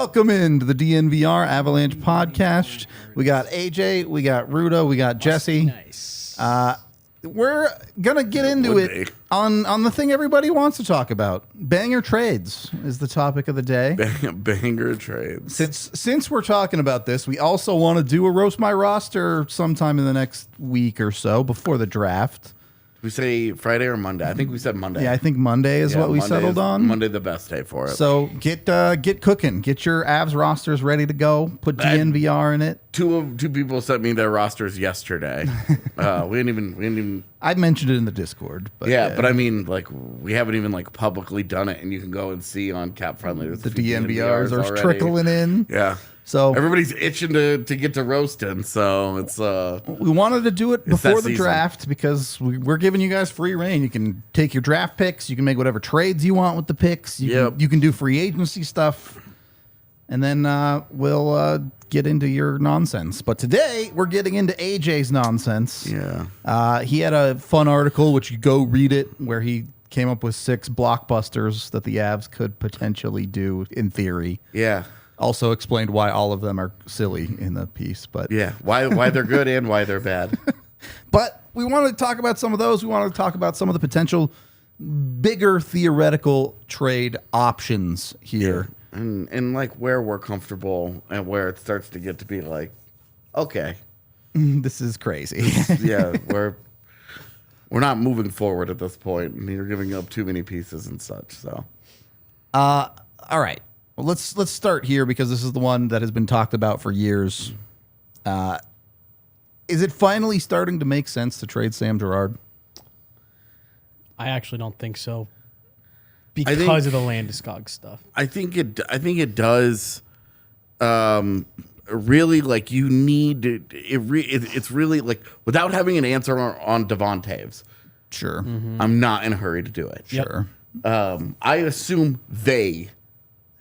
Welcome into the DNVR Avalanche Podcast. We got AJ, we got Ruda, we got Jesse. Nice. We're gonna get into it on the thing everybody wants to talk about. Banger trades is the topic of the day. Banger trades. Since we're talking about this, we also want to do a roast my roster sometime in the next week or so before the draft. We say Friday or Monday? I think we said Monday. Yeah, I think Monday is what we Monday settled on. Monday, the best day for it. So get cooking. Get your Avs rosters ready to go. Put DNVR in it. Two people sent me their rosters yesterday. we didn't even. I mentioned it in the Discord. But but I mean, like, we haven't even like publicly done it, and you can go and see on Cap Friendly. The DNVRs are already trickling in. Yeah. So everybody's itching to get to roasting. So it's we wanted to do it before the season. Draft because we're giving you guys free reign. You can take your draft picks. You can make whatever trades you want with the picks. You can do free agency stuff, and then we'll get into your nonsense. But today we're getting into AJ's nonsense. Yeah. He had a fun article, which you go read it, where he came up with 6 blockbusters that the Avs could potentially do in theory. Yeah. Also explained why all of them are silly in the piece, but Yeah. Why they're good and why they're bad. But we wanted to talk about some of those. We wanted to talk about some of the potential bigger theoretical trade options here. And like where we're comfortable and where it starts to get to be like, okay, This is crazy. yeah, we're not moving forward at this point, and you're giving up too many pieces and such. So, All right. Well, let's start here because this is the one that has been talked about for years. Is it finally starting to make sense to trade Sam Girard? I actually don't think so because of the Landeskog stuff. I think it does. Really, like you need it. It's really like without having an answer on Devon Toews. Sure. I'm not in a hurry to do it. Sure. I assume they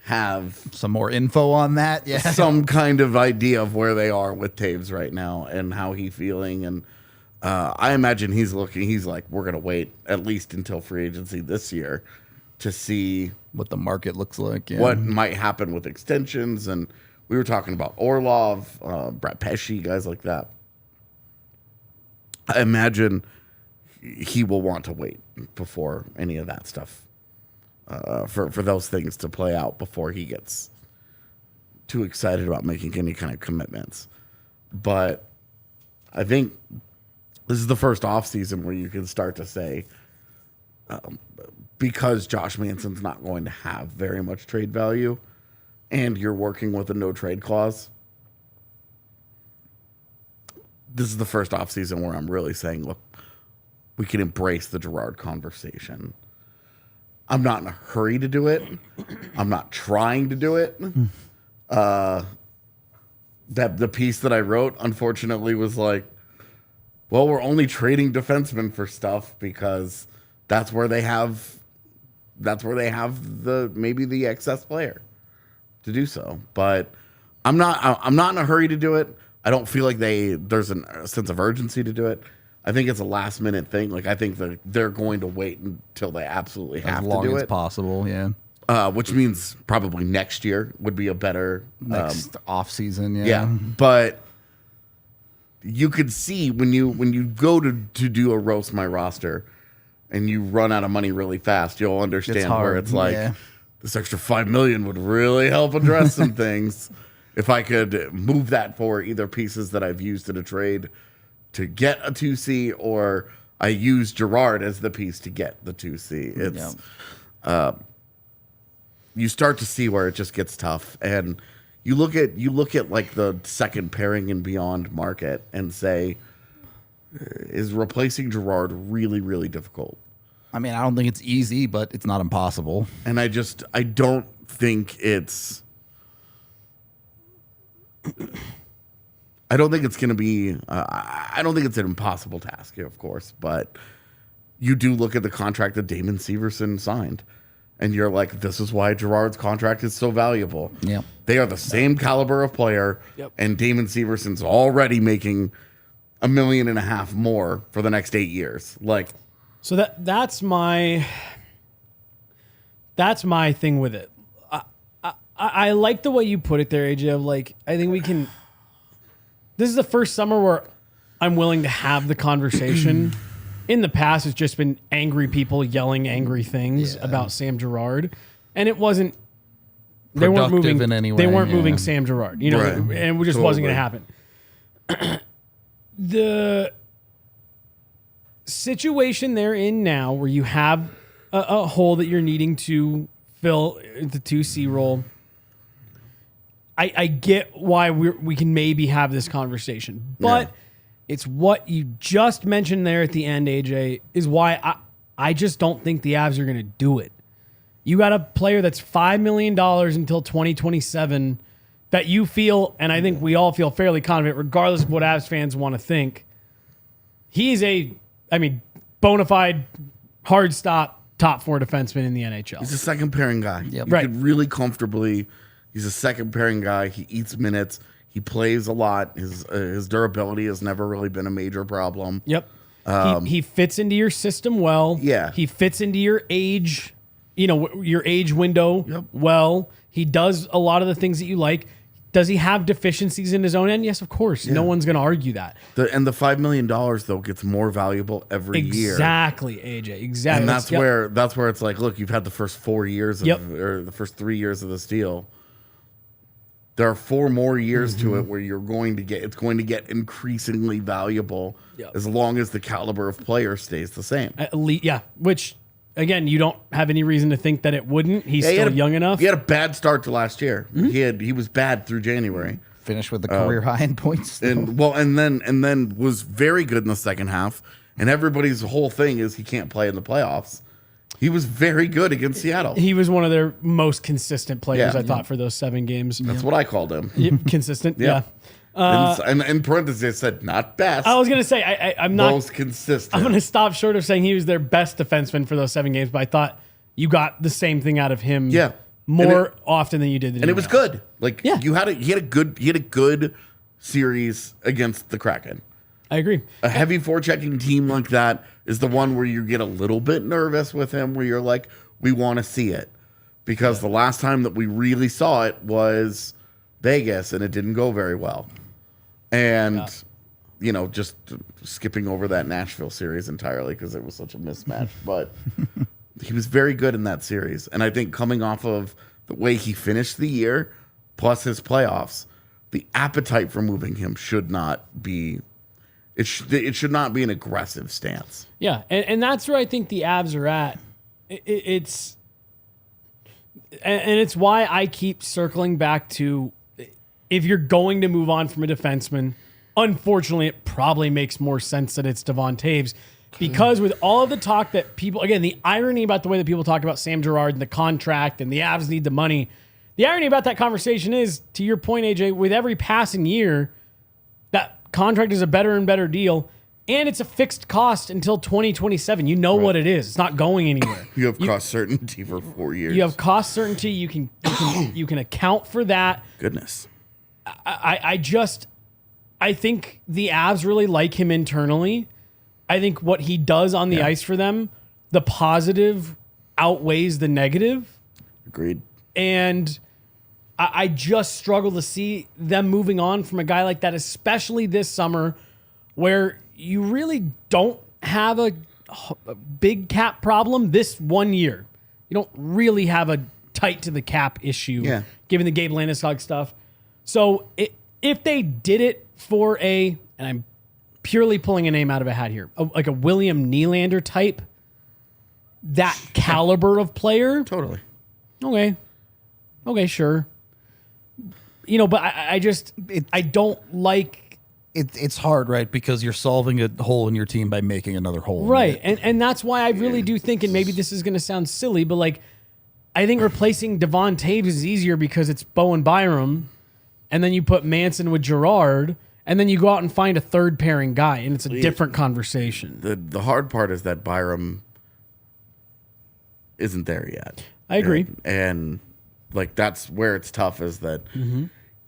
have Some more info on that? Yeah. some kind of idea of where they are with Toews right now and how he's feeling. And I imagine he's like, we're going to wait at least until free agency this year to see What the market looks like. Yeah. what might happen with extensions. And we were talking about Orlov, Brett Pesce, guys like that. I imagine he will want to wait before any of that stuff. For those things to play out before he gets too excited about making any kind of commitments. But I think this is the first offseason where you can start to say, because Josh Manson's not going to have very much trade value and you're working with a no trade clause, this is the first offseason where I'm really saying, look, we can embrace the Girard conversation. I'm not in a hurry to do it. I'm not trying to do it. That the piece that I wrote, unfortunately, was like, well, we're only trading defensemen for stuff because that's where they have the excess player to do so. But I'm not in a hurry to do it. I don't feel like there's a sense of urgency to do it. I think it's a last minute thing. Like I think that they're going to wait until they absolutely have to do it. As long as possible, yeah. Which means probably next year would be a better Next off season, yeah. yeah. But you could see when you go to do a roast my roster and you run out of money really fast, you'll understand where it's like this extra $5 million would really help address some things. If I could move that for either pieces that I've used in a trade to get a 2C, or I use Girard as the piece to get the 2C. It's you start to see where it just gets tough, and you look at like the second pairing and beyond market and say, is replacing Girard really, really difficult? I mean, I don't think it's easy, but it's not impossible. And I don't think it's. I don't think it's going to be. I don't think it's an impossible task, of course. But you do look at the contract that Damon Severson signed, and you're like, "This is why Girard's contract is so valuable." Yeah, they are the same caliber of player, and Damon Severson's already making $1.5 million more for the next 8 years. Like, so that's my thing with it. I like the way you put it there, AJ. Of like, I think we can. This is the first summer where I'm willing to have the conversation. In the past, it's just been angry people yelling angry things about Sam Girard, and it wasn't. They weren't moving in any way. They weren't moving Sam Girard, you know, and it just wasn't going to happen. The situation they're in now, where you have a hole that you're needing to fill the 2C role. I get why we can maybe have this conversation, but it's what you just mentioned there at the end, AJ, is why I just don't think the Avs are going to do it. You got a player that's $5 million until 2027 that you feel, and I think we all feel fairly confident, regardless of what Avs fans want to think. He's bona fide, hard stop, top 4 defenseman in the NHL. He's a second pairing guy. Yep. You could really comfortably. He's a second pairing guy. He eats minutes. He plays a lot. His durability has never really been a major problem. Yep. He fits into your system well. Yeah. He fits into your age, your age window well. He does a lot of the things that you like. Does he have deficiencies in his own end? Yes, of course. Yeah. No one's going to argue that. And the $5 million, though, gets more valuable every year. Exactly, AJ. Exactly. And that's where it's like, look, you've had the first 4 years or the first 3 years of this deal. There are 4 more years to it where it's going to get increasingly valuable as long as the caliber of player stays the same. Which, again, you don't have any reason to think that it wouldn't. He's still young enough. He had a bad start to last year. He was bad through January. Finished with the career high in points. And then was very good in the second half. And everybody's whole thing is he can't play in the playoffs. He was very good against Seattle. He was one of their most consistent players, I thought, for those 7 games. That's what I called him. Consistent, and in parentheses, I said, not best. I was going to say, I'm not... most consistent. I'm going to stop short of saying he was their best defenseman for those 7 games, but I thought you got the same thing out of him more often than you did. And it was good. He had a good series against the Kraken. I agree. A heavy forechecking team like that is the one where you get a little bit nervous with him, where you're like, we want to see it. Because the last time that we really saw it was Vegas, and it didn't go very well. And, just skipping over that Nashville series entirely because it was such a mismatch. But he was very good in that series. And I think coming off of the way he finished the year, plus his playoffs, the appetite for moving him should not be... It should not be an aggressive stance. Yeah, and that's where I think the Avs are at. It's why I keep circling back to, if you're going to move on from a defenseman, unfortunately, it probably makes more sense that it's Devon Toews, because with all of the talk that people, again, the irony about the way that people talk about Sam Girard and the contract and the Avs need the money, the irony about that conversation is, to your point, AJ, with every passing year, that contract is a better and better deal, and it's a fixed cost until 2027. You know what it is. It's not going anywhere. You have cost certainty for 4 years. You have cost certainty. You can account for that. Goodness. I think the Avs really like him internally. I think what he does on the ice for them, the positive outweighs the negative. Agreed. And I just struggle to see them moving on from a guy like that, especially this summer, where you really don't have a big cap problem this 1 year. You don't really have a tight to the cap issue, given the Gabe Landeskog stuff. So if they did it for and I'm purely pulling a name out of a hat here, like a William Nylander type, that caliber of player. Totally. Okay, sure. But I don't like... It's hard, right? Because you're solving a hole in your team by making another hole. Right, and that's why I really do think, and maybe this is going to sound silly, but I think replacing Devon Toews is easier because it's Bowen Byram, and then you put Manson with Girard, and then you go out and find a third pairing guy, and it's a different conversation. The hard part is that Byram isn't there yet. I agree. And that's where it's tough, is that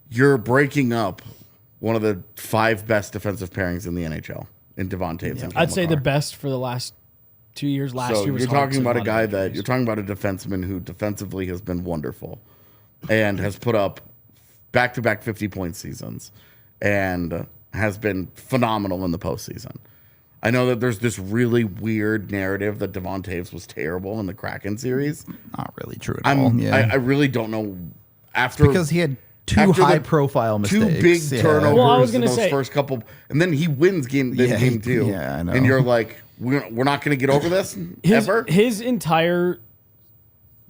you're breaking up one of the 5 best defensive pairings in the NHL in Devon Toews. And I'd say the best for the last 2 years. Last year was you're talking about a guy that you're talking about a defenseman who defensively has been wonderful. and has put up back-to-back 50-point seasons and has been phenomenal in the postseason. I know that there's this really weird narrative that Devon Toews was terrible in the Kraken series. Not really true at all. Yeah. I really don't know. Because he had two high-profile mistakes. Two big turnovers well, I was in gonna those say, first couple. And then he wins game 2. Yeah, I know. And you're like, we're not going to get over this ever? His entire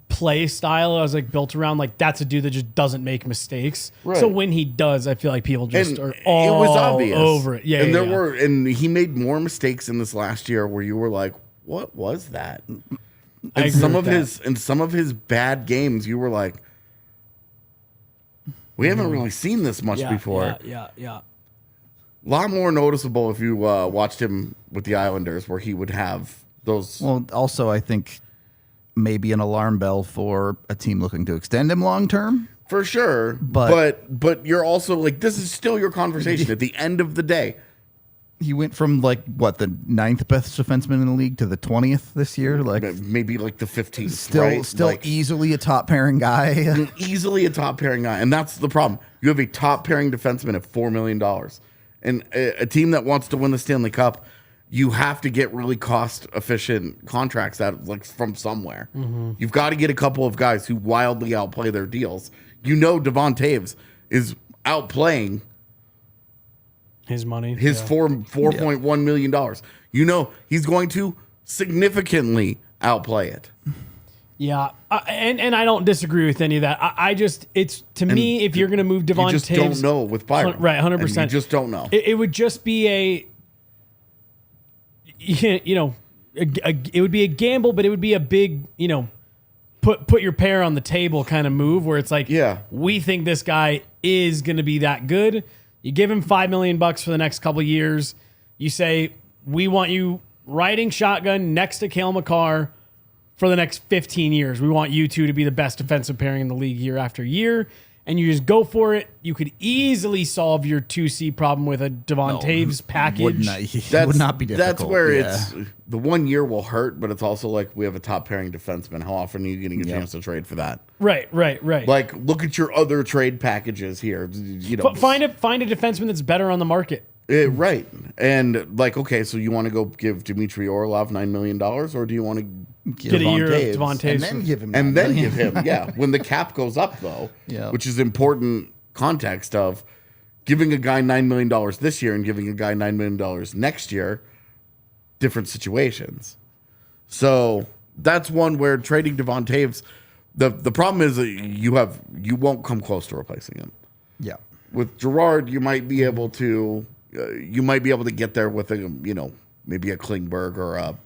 play style was like built around like that's a dude that just doesn't make mistakes. Right. So when he does, I feel like people just are all over it. Yeah, and he made more mistakes in this last year where you were like, what was that? And some of his bad games, you were like, we haven't really seen this much before. Yeah. A lot more noticeable if you watched him with the Islanders, where he would have those. Well, also, I think maybe an alarm bell for a team looking to extend him long term. For sure. But you're also like, this is still your conversation at the end of the day. He went from like what, the 9th best defenseman in the league to the 20th this year, like maybe like the 15th. Still like, easily a top pairing guy. Easily a top pairing guy, and that's the problem. You have a top pairing defenseman at $4 million, and a team that wants to win the Stanley Cup, you have to get really cost efficient contracts out like from somewhere. Mm-hmm. You've got to get a couple of guys who wildly outplay their deals. You know, Devon Toews is outplaying his money, his $4.1 million. You know, he's going to significantly outplay it. Yeah, and I don't disagree with any of that. I just, it's to me, if you're going to move Devon Toews, you just don't know with Byram, right? 100%. You just don't know. It would just be it would be a gamble, but it would be a big, put your pair on the table kind of move where it's like, we think this guy is going to be that good. You give him $5 million for the next couple of years. You say, we want you riding shotgun next to Cale Makar for the next 15 years. We want you two to be the best defensive pairing in the league year after year. And you just go for it. You could easily solve your 2C problem with a Devon Toews package. Would not be difficult. That's where it's the 1 year will hurt, but it's also like we have a top pairing defenseman. How often are you getting a chance to trade for that? Right. Like, look at your other trade packages here. Find a defenseman that's better on the market. Right. And like, okay, so you want to go give Dmitry Orlov $9 million, or do you want to get a year of Devon Toews and then give him when the cap goes up though, which is important context of giving a guy $9 million this year and giving a guy $9 million next year, different situations. So that's one where trading Devon Toews, the problem is that you won't come close to replacing him. Yeah. With Girard, you might be able to get there with maybe a Klingberg or a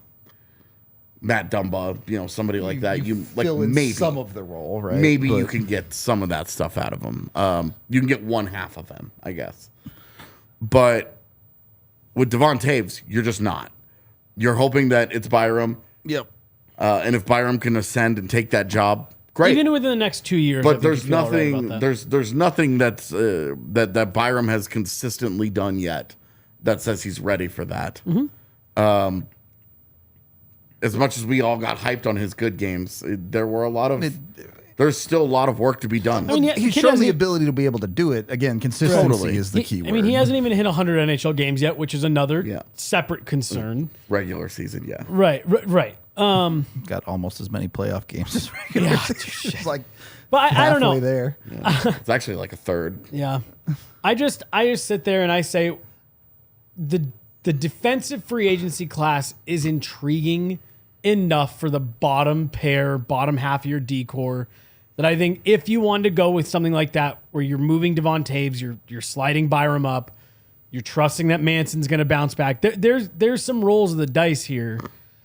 Matt Dumba, somebody like that. You like maybe some of the role, right? Maybe you can get some of that stuff out of him. You can get one half of him, I guess. But with Devon Toews, you're just not. You're hoping that it's Byram. Yep. And if Byram can ascend and take that job, great. Even within the next 2 years. But there's nothing. There's nothing that's that Byram has consistently done yet that says he's ready for that. Mm-hmm. As much as we all got hyped on his good games, there's still a lot of work to be done. I mean, he's shown the ability to be able to do it. Again, consistency is the key word. I mean, he hasn't even hit 100 NHL games yet, which is another separate concern. Regular season, yeah. Right. Got almost as many playoff games as regular season. It's like, but I don't know. There. Yeah. It's actually like a third. Yeah. I just sit there and I say the defensive free agency class is intriguing enough for the bottom half of your decor that I think if you wanted to go with something like that where you're moving Devon Toews, you're sliding Byram up, you're trusting that Manson's going to bounce back. There's some rolls of the dice here.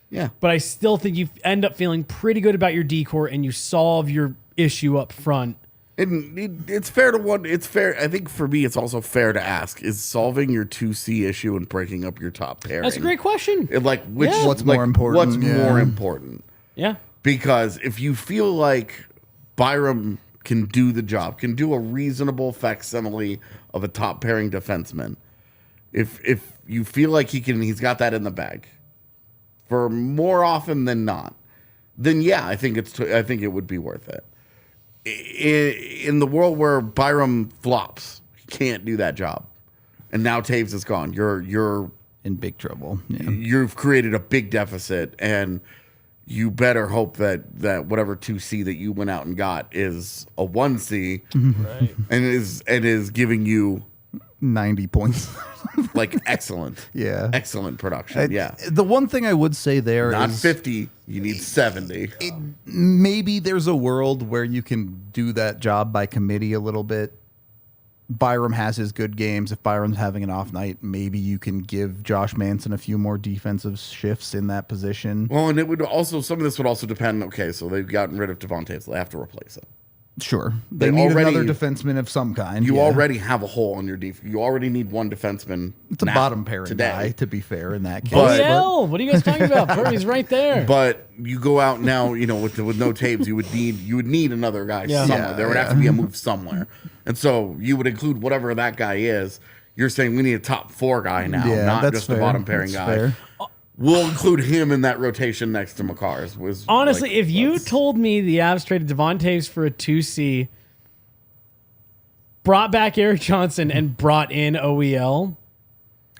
Yeah. But I still think you end up feeling pretty good about your decor and you solve your issue up front. It's fair to it's fair. I think for me, it's also fair to ask: is solving your 2C issue and breaking up your top pairing? That's a great question. What's more important? What's more important? Yeah. Because if you feel like Byram can do the job, can do a reasonable facsimile of a top pairing defenseman, if you feel like he's got that in the bag for more often than not, then I think it would be worth it. in the world where Byram flops, he can't do that job. And now Toews is gone. You're in big trouble. Yeah. You've created a big deficit, and you better hope that whatever 2C that you went out and got is a 1C, right? and is giving you 90 points. Like excellent production. The one thing I would say there not is 50, you need 70. Maybe there's a world where you can do that job by committee a little bit. Byram has his good games. If Byram's having an off night, maybe you can give Josh Manson a few more defensive shifts in that position. Well, and it would also, some of this would also depend. Okay, so they've gotten rid of Devon Toews. They have to replace him. Sure. They need another defenseman of some kind. You already have a hole on your defense. You already need one defenseman. It's a bottom pairing guy, to be fair, in that case. But, what are you guys talking about? He's right there. But you go out now, with no Toews, you would need another guy somewhere. There would have to be a move somewhere. And so you would include whatever that guy is. You're saying we need a top 4 guy now, not just a bottom pairing guy. Fair. We'll include him in that rotation next to Makar. Honestly, if you told me the Avs traded Devon Toews for a 2C, brought back Erik Johnson, and brought in OEL,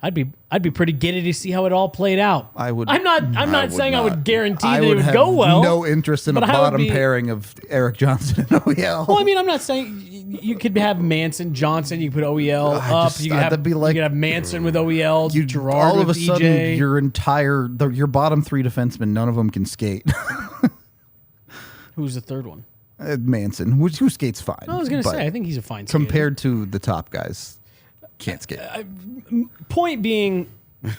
I'd be pretty giddy to see how it all played out. I'm not saying I would guarantee that it would go well. No interest in a bottom pairing of Erik Johnson and OEL. Well, I mean, I'm not saying you could have Manson, Johnson. You could put OEL up. You could have Manson with OEL. Girard all of a with sudden, EJ. your bottom 3 defensemen, none of them can skate. Who's the third one? Manson, who skates fine. I was going to say, I think he's a fine skater. Compared to the top guys. Can't skate. Point being,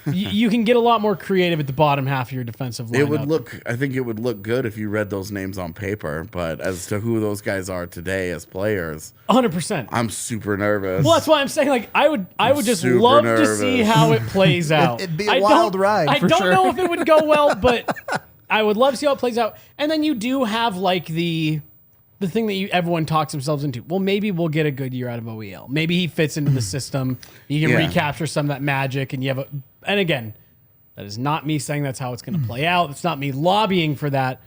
you can get a lot more creative at the bottom half of your defensive lineup. I think it would look good if you read those names on paper, but as to who those guys are today as players, 100%. I'm super nervous. Well, that's why I'm saying, I would just love to see how it plays out. It'd be a wild ride. I don't know if it would go well, but I would love to see how it plays out. And then you do have the thing that everyone talks themselves into. Well, maybe we'll get a good year out of OEL. Maybe he fits into the system. You can recapture some of that magic, and you have and again, that is not me saying that's how it's going to play out. It's not me lobbying for that.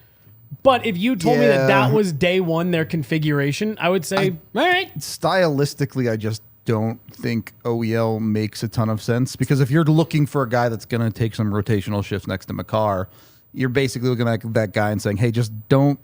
But if you told me that was day one, their configuration, I would say, all right. Stylistically, I just don't think OEL makes a ton of sense, because if you're looking for a guy that's going to take some rotational shifts next to Makar, you're basically looking at that guy and saying, hey, just don't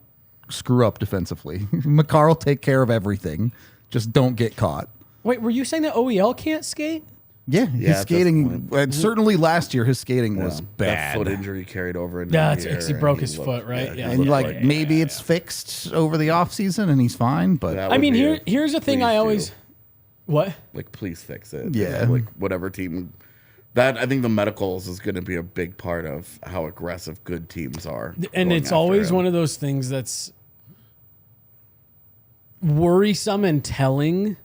screw up defensively. Makar will take care of everything. Just don't get caught. Wait, were you saying that OEL can't skate? Yeah, his skating. Certainly last year, his skating was bad. That foot injury carried over into the year. He broke his foot, right? Yeah. And maybe it's fixed over the offseason and he's fine. But I mean, here's the thing I always... What? Please fix it. Yeah. Whatever team... That, I think the medicals is going to be a big part of how aggressive good teams are. And it's always one of those things that's worrisome and telling.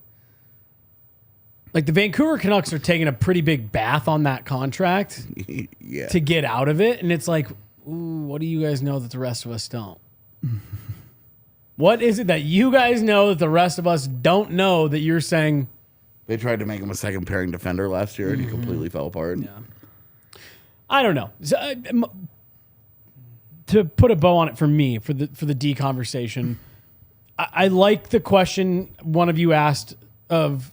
Like, the Vancouver Canucks are taking a pretty big bath on that contract to get out of it. And it's like, ooh, what do you guys know that the rest of us don't? What is it that you guys know that the rest of us don't know that you're saying... They tried to make him a second pairing defender last year, and he completely fell apart. Yeah. I don't know. So, to put a bow on it for me, for the D conversation, I like the question one of you asked of,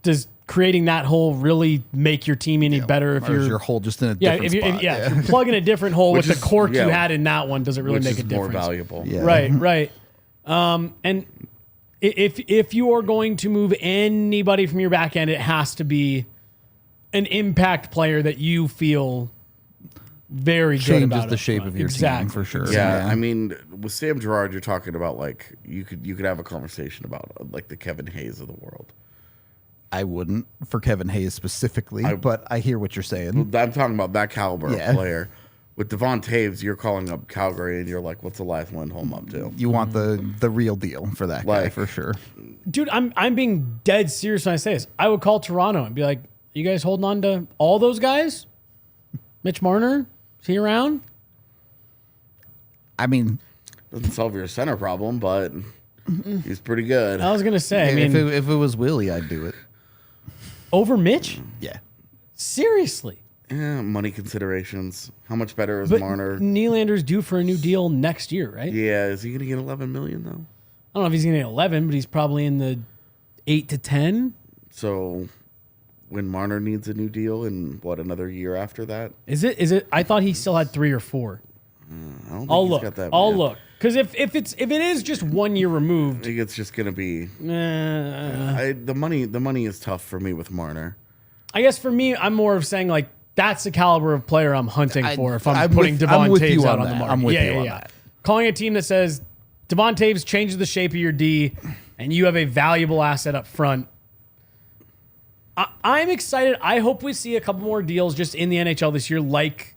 does creating that hole really make your team any better? If is your hole just in a different spot? If you're plugging a different hole with the cork you had in that one, does it really make a difference? More valuable. Yeah. Right. And if you are going to move anybody from your back end, it has to be an impact player that you feel very good about. Changes the shape of your team for sure. Yeah, I mean, with Sam Girard, you're talking about you could have a conversation about the Kevin Hayes of the world. I wouldn't for Kevin Hayes specifically, but I hear what you're saying. I'm talking about that caliber of player. With Devon Toews, you're calling up Calgary, and you're like, "What's Elias Lindholm up to?" You want the real deal for that guy for sure, dude. I'm being dead serious when I say this. I would call Toronto and be like, "You guys holding on to all those guys? Mitch Marner, is he around?" I mean, doesn't solve your center problem, but he's pretty good. I was gonna say, if it was Willie, I'd do it over Mitch. Yeah, seriously. Yeah, money considerations. How much better is Marner? Nylander's due for a new deal next year, right? Yeah, is he going to get $11 million though? don't know if he's going to get 11, but he's probably in the 8 to 10. So when Marner needs a new deal in another year after that? Is it? I thought he still had 3 or 4. I don't think I'll he's look. got that. I'll look. Because if it is just 1 year removed, I think it's just gonna be the money is tough for me with Marner. I guess for me, I'm more of saying like that's the caliber of player I'm hunting for if I'm putting Devon Toews out on the market. I'm with you on that. Calling a team that says Devon Toews changes the shape of your D and you have a valuable asset up front. I'm excited. I hope we see a couple more deals just in the NHL this year, like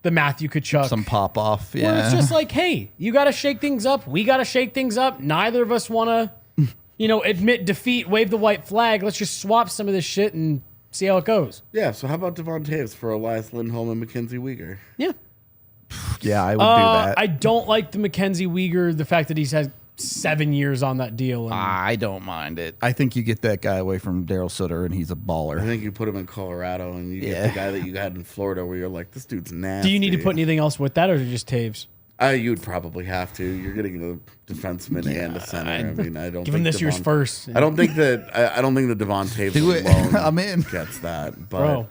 the Matthew Tkachuk. Some pop off. Yeah. Where it's just like, hey, you got to shake things up. We got to shake things up. Neither of us want to, admit defeat, wave the white flag. Let's just swap some of this shit and see how it goes. Yeah. So how about Devon Toews for Elias Lindholm and Mackenzie Weegar? Yeah. Yeah, I would do that. I don't like the Mackenzie Weegar, the fact that he's had 7 years on that deal. And I don't mind it. I think you get that guy away from Daryl Sutter, and he's a baller. I think you put him in Colorado, and you get the guy that you had in Florida, where you're like, this dude's nasty. Do you need to put anything else with that, or just Toews? You'd probably have to. You're getting a defenseman and a center. I mean, I don't give think him this year's first. I don't think the Devon Toews Do it. alone I'm in. gets that, but. Bro.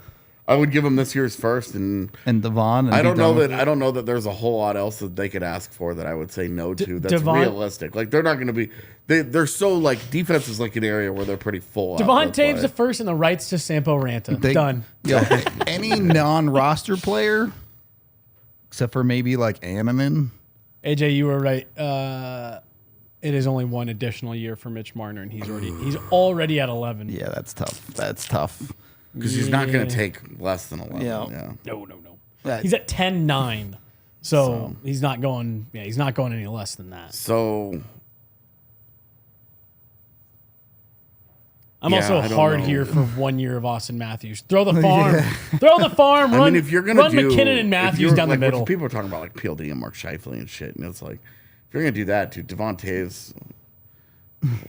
I would give him this year's first, and Devon. I don't know that there's a whole lot else that they could ask for that I would say no to. That's realistic. Like they're not going to be. They're so like defense is like an area where they're pretty full. Devon Toews the first and the rights to Sampo Ranta. Done. Yeah. Any non-roster player, except for maybe like Anneman. AJ, you were right. It is only one additional year for Mitch Marner, and he's already at 11. Yeah, that's tough. That's tough. Because he's not going to take less than 11. Yeah. No. He's at 10-9. So he's not going. Yeah, he's not going any less than that. So I'm also hard here for 1 year of Austin Matthews. Throw the farm. Throw the farm. Run, if you're gonna run McKinnon and Matthews down the middle. People are talking about like PLD and Mark Scheifele and shit, and it's like if you're going to do that, dude, Devon Toews,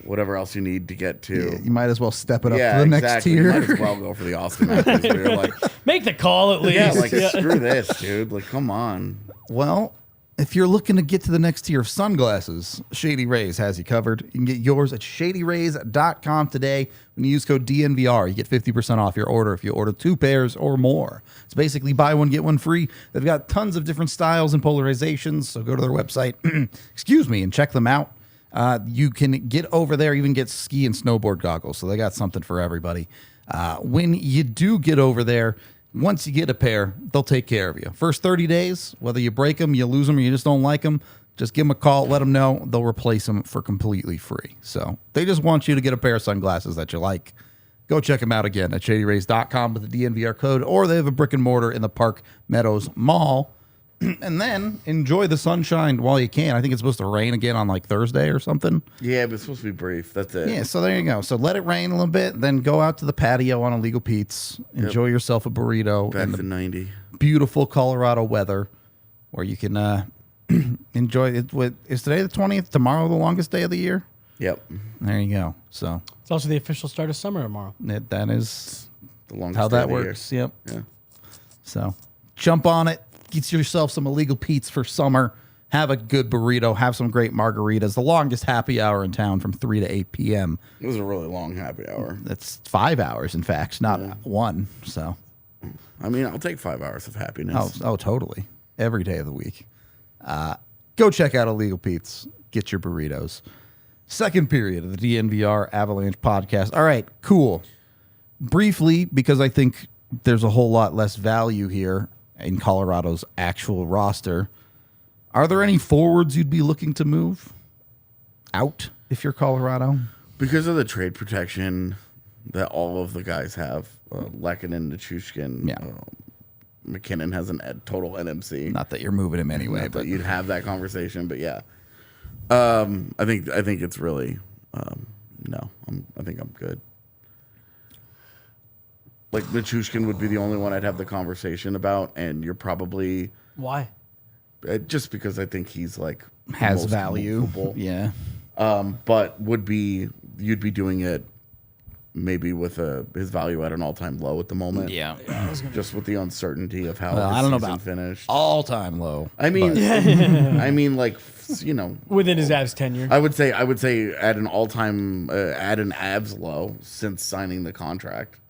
whatever else you need to get to. Yeah, you might as well step it up to the next tier. You might as well go for the Austin Matthews. Where you're like, make the call at least. Yeah, like screw this, dude. Like, come on. Well, if you're looking to get to the next tier of sunglasses, Shady Rays has you covered. You can get yours at shadyrays.com today. When you use code DNVR, you get 50% off your order if you order 2 pairs or more. It's basically buy one, get one free. They've got tons of different styles and polarizations, so go to their website, and check them out. You can get over there, even get ski and snowboard goggles. So they got something for everybody. When you do get over there, once you get a pair, they'll take care of you. First 30 days, whether you break them, you lose them, or you just don't like them, just give them a call, let them know. They'll replace them for completely free. So they just want you to get a pair of sunglasses that you like. Go check them out again at shadyrays.com with the DNVR code, or they have a brick and mortar in the Park Meadows Mall. And then enjoy the sunshine while you can. I think it's supposed to rain again on like Thursday or something. Yeah, but it's supposed to be brief. That's it. Yeah, so there you go. So let it rain a little bit, then go out to the patio on Illegal Pete's, enjoy yourself a burrito. Back to 90. Beautiful Colorado weather where you can enjoy it. Is today the 20th? Tomorrow the longest day of the year? Yep. There you go. So it's also the official start of summer tomorrow. That is the longest how day that of the works. year. Yep. Yeah. So jump on it. Get yourself some Illegal Pete's for summer. Have a good burrito. Have some great margaritas. The longest happy hour in town from 3 to 8 p.m. It was a really long happy hour. That's 5 hours, in fact, not 1. So, I mean, I'll take 5 hours of happiness. Oh, totally. Every day of the week. Go check out Illegal Pete's. Get your burritos. Second period of the DNVR Avalanche podcast. All right, cool. Briefly, because I think there's a whole lot less value here in Colorado's actual roster. Are there any forwards you'd be looking to move out if you're Colorado? Because of the trade protection that all of the guys have, Lehkonen, Nichushkin, McKinnon has a total NMC. Not that you're moving him anyway, but you'd have that conversation. But yeah, I think it's really no. I think I'm good. Like Nichushkin would be the only one I'd have the conversation about, and you're probably why? Just because I think he's like has value. Movable. Yeah. But you'd be doing it maybe with his value at an all-time low at the moment. Yeah. Just with the uncertainty of how I don't know about finished. All-time low. I mean, I mean, like, you know, within his Avs tenure. I would say at an all-time at an Avs low since signing the contract.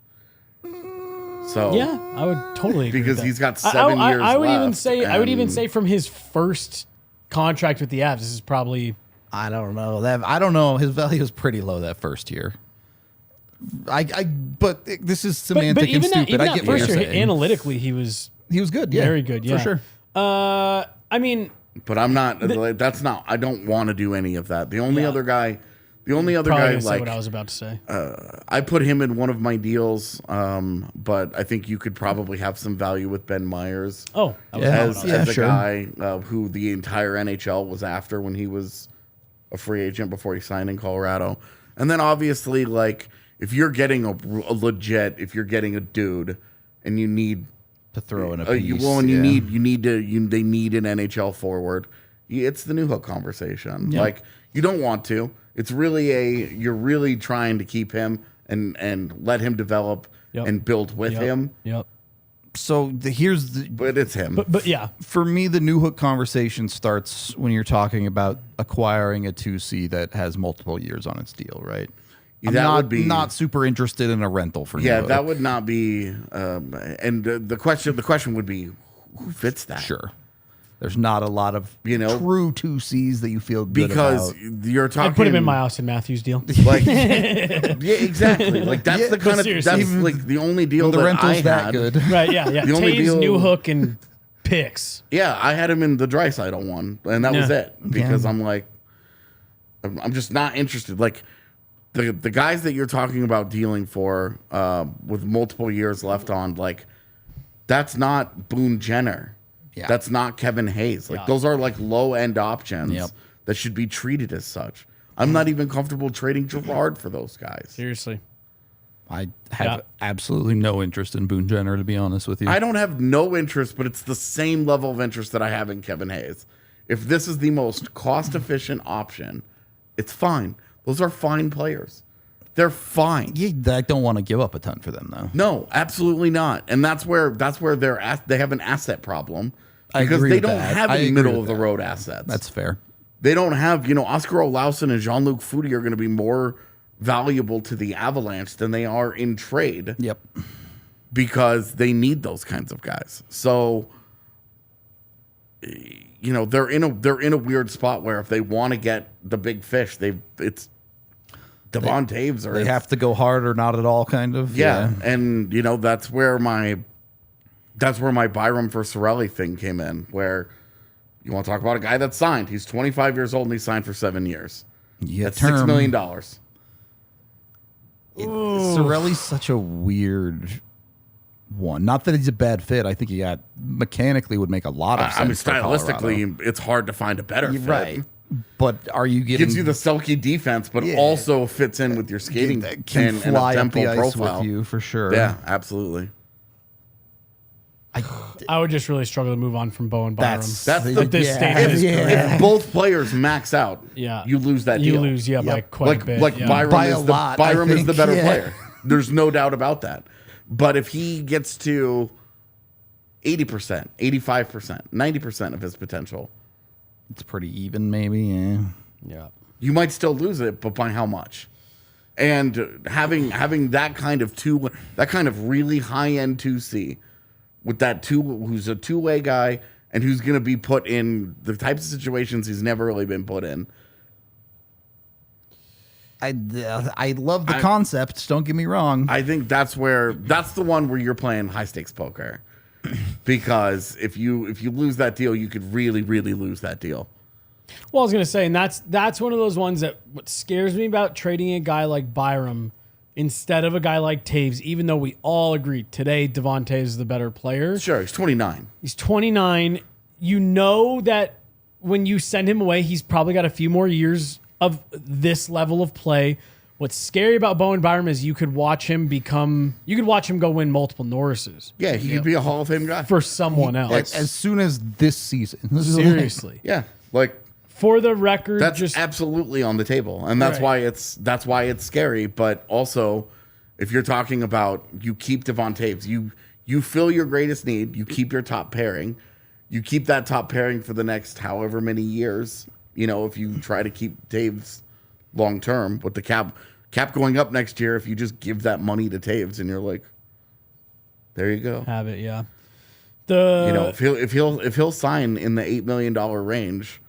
So yeah, I would totally agree because with that. he's got 7 years. I would left, even say from his first contract with the Avs, this is probably. I don't know. I don't know. His value is pretty low that first year. But this is semantic and stupid. I get what you're saying. Analytically, he was good. Yeah, very good. Yeah, for sure. I mean, but I'm not. That's not. I don't want to do any of that. The only other guy. Probably say what I was about to say. I put him in one of my deals, but I think you could probably have some value with Ben Myers. Oh, as a guy who the entire NHL was after when he was a free agent before he signed in Colorado. And then obviously, like, if you're getting a legit, if you're getting a dude, and you need to throw in a piece, they need an NHL forward. It's the New Hook conversation. Yep. Like, you don't want to. It's really you're really trying to keep him and let him develop and build with him. Yep. So but it's him. But yeah, for me, the New Hook conversation starts when you're talking about acquiring a 2C that has multiple years on its deal, right? Would be not super interested in a rental for New Hook. That would not be. And the question would be, who fits that? Sure. There's not a lot of true 2Cs that you feel good because about. You're talking. I'd put him in my Austin Matthews deal. Like, yeah, exactly. Like that's the kind of that's like the only deal the that rental's I that had. good. Right? Yeah. The only Toews, deal, New Hook, and picks. Yeah, I had him in the Draisaitl one, and that was it because I'm like, I'm just not interested. Like the guys that you're talking about dealing for with multiple years left on, like that's not Boone Jenner. Yeah. That's not Kevin Hayes. Like those are like low end options that should be treated as such. I'm not even comfortable trading Girard for those guys. Seriously. I have absolutely no interest in Boone Jenner, to be honest with you. I don't have no interest, but it's the same level of interest that I have in Kevin Hayes. If this is the most cost efficient option, it's fine. Those are fine players. They're fine. I don't want to give up a ton for them, though. No, absolutely not. And that's where they have an asset problem. Because they don't have any middle of the road assets. That's fair. They don't have, Oscar Olausson and Jean-Luc Foudy are going to be more valuable to the Avalanche than they are in trade. Yep. Because they need those kinds of guys. So, they're in a weird spot where if they want to get the big fish, it's Devon Toews or they have to go hard or not at all, kind of. Yeah. And that's where my Byram for Cirelli thing came in, where you want to talk about a guy that's signed. He's 25 years old and he signed for 7 years. That's $6 million. Cirelli's such a weird one. Not that he's a bad fit. I think he mechanically would make a lot of sense. I mean, stylistically, it's hard to find a better fit. Right. But are you getting... Gives you the Selke defense, but also fits in with your skating can fly and a up the tempo ice profile. with you, for sure. Yeah, absolutely. I would just really struggle to move on from Bowen Byram. That's at this stage of his career. If both players max out, you lose that deal. You lose, by quite a bit. Like Byram is the better player. There's no doubt about that. But if he gets to 80%, 85%, 90% of his potential, it's pretty even, maybe. Yeah. You might still lose it, but by how much? And having that kind of really high end 2C with who's a two-way guy and who's going to be put in the types of situations he's never really been put in. I love the concept. Don't get me wrong. I think that's the one where you're playing high stakes poker, because if you lose that deal, you could really, really lose that deal. Well, I was going to say, and that's one of those ones that what scares me about trading a guy like Byram instead of a guy like Toews, even though we all agree today Devon Toews is the better player. Sure, he's 29. He's 29. You know that when you send him away, he's probably got a few more years of this level of play. What's scary about Bowen Byram is you could watch him go win multiple Norrises. Yeah, he could be a Hall of Fame guy. For someone else. As soon as this season. Seriously. Yeah, like... For the record, that's absolutely on the table, and that's why it's scary. But also, If you're talking about you keep Devon Toews, you fill your greatest need, you keep your top pairing, you keep that top pairing for the next however many years. You know, if you try to keep Toews long term with the cap going up next year, if you just give that money to Toews and you're like, there you go, have it, yeah. If he'll sign in the $8 million range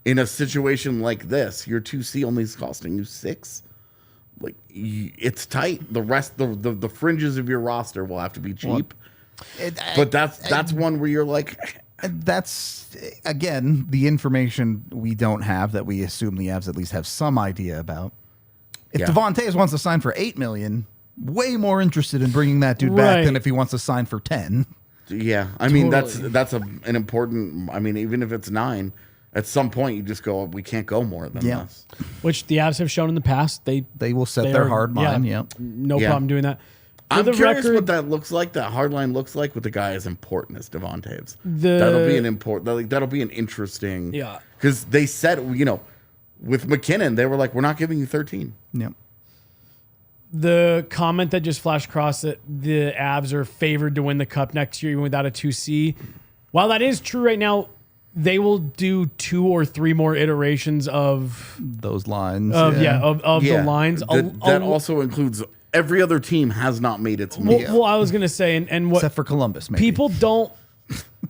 in a situation like this, your 2C only is costing you $6 million. Like, it's tight. The rest, the fringes of your roster will have to be cheap. But that's one where you're like, that's again the information we don't have that we assume the Avs at least have some idea about. If Devon Toews wants to sign for $8 million, way more interested in bringing that dude back than if he wants to sign for 10. Yeah, I mean that's an important. I mean, even if it's 9. At some point, you just go, we can't go more than this. Which the Avs have shown in the past. They will set their hard line. Yeah. No problem doing that. I'm curious what that looks like, that hard line looks like with a guy as important as Devon Toews. That'll be an interesting. Yeah. Because they said, with McKinnon, they were like, we're not giving you 13. Yeah. The comment that just flashed across that the Avs are favored to win the Cup next year even without a 2C. While that is true right now, they will do 2 or 3 more iterations of those lines. The lines. That also includes every other team has not made its move. Well, I was going to say, and what except for Columbus, maybe. People don't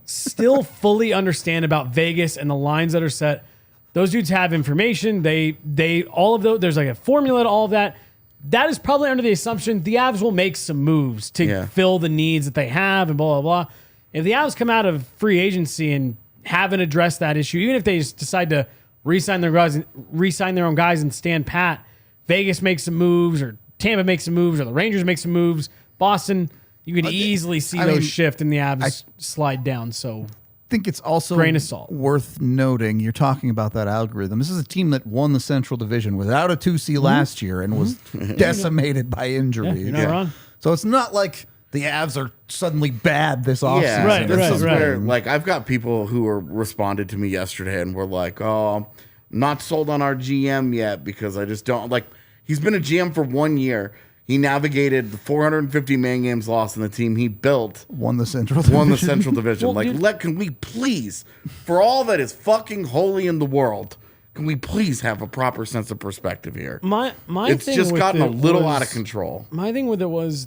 still fully understand about Vegas and the lines that are set. Those dudes have information. They all of those. There's like a formula to all of that. That is probably under the assumption the Avs will make some moves to fill the needs that they have and blah, blah, blah. If the Avs come out of free agency and haven't addressed that issue, even if they just decide to re-sign their own guys and stand pat, Vegas makes some moves, or Tampa makes some moves, or the Rangers make some moves, Boston, you could easily see those shift and the Avs slide down. So I think it's also grain of salt. Worth noting, you're talking about that algorithm. This is a team that won the Central Division without a 2C last year and was decimated by injuries. Yeah, you're not wrong. So it's not like the Avs are suddenly bad this offseason. Yeah, right. Where, like, I've got people who responded to me yesterday and were like, "Oh, not sold on our GM yet because I just don't like." He's been a GM for 1 year. He navigated the 450 man games lost in the team he built. Won the Central Division. Well, can we please, for all that is fucking holy in the world, can we please have a proper sense of perspective here? It's just gotten a little out of control. My thing with it was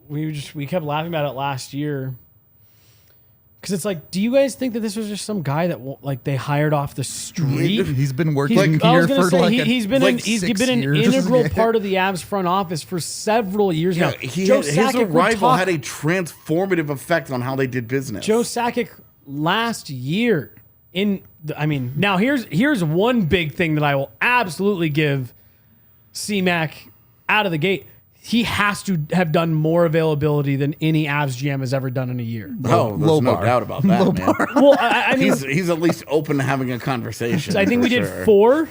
we kept laughing about it last year because it's like, do you guys think that this was just some guy that they hired off the street? He's been working here for he's been an integral part of the Avs front office for several years now. His arrival had a transformative effect on how they did business. Joe Sakic last year now here's one big thing that I will absolutely give CMac out of the gate. He has to have done more availability than any Avs GM has ever done in a year. Oh, there's no doubt about that, man. Well, I mean, he's at least open to having a conversation. I think we did 4.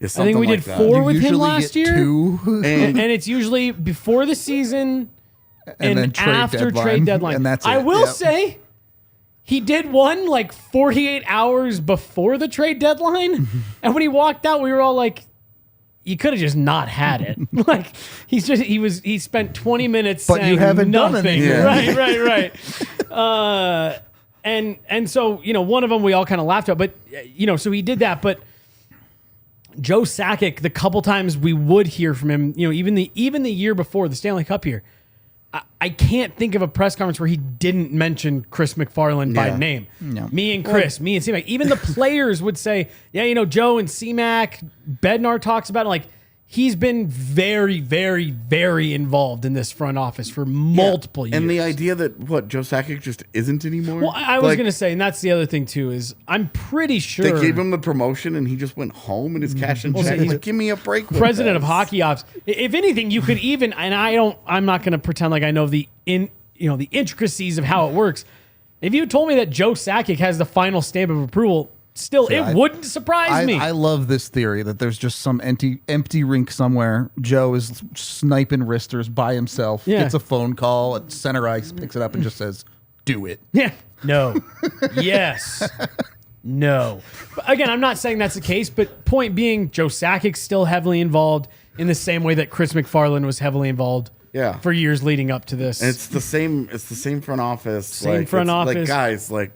I think we did 4 with him last year. 2. And it's usually before the season and after trade deadline. And that's it. I will say he did one 48 hours before the trade deadline. And when he walked out, we were all like, you could have just not had it. He spent 20 minutes but saying you haven't nothing. Done anything. Right. And so, one of them we all kind of laughed at, but so he did that. But Joe Sakic, the couple times we would hear from him, even the year before the Stanley Cup year, I can't think of a press conference where he didn't mention Chris McFarland by name. No. Me and Chris, me and CMac. Even the players would say, Joe and CMac, Bednar talks about it. He's been very, very, very involved in this front office for multiple years. And the idea that, Joe Sakic just isn't anymore? Well, I was going to say, and that's the other thing, too, is I'm pretty sure they gave him the promotion and he just went home and his cash and check. He's give me a break. President of Hockey Ops. If anything, you could even, and I'm not going to pretend like I know the intricacies of how it works. If you told me that Joe Sakic has the final stamp of approval, still, it wouldn't surprise me. I love this theory that there's just some empty rink somewhere. Joe is sniping wristers by himself, gets a phone call, at center ice, picks it up and just says, do it. Yeah. No. Yes. No. But again, I'm not saying that's the case, but point being, Joe Sakic's still heavily involved. in the same way that Chris McFarland was heavily involved for years leading up to this. And it's the same front office. Same front office. Like, guys, like,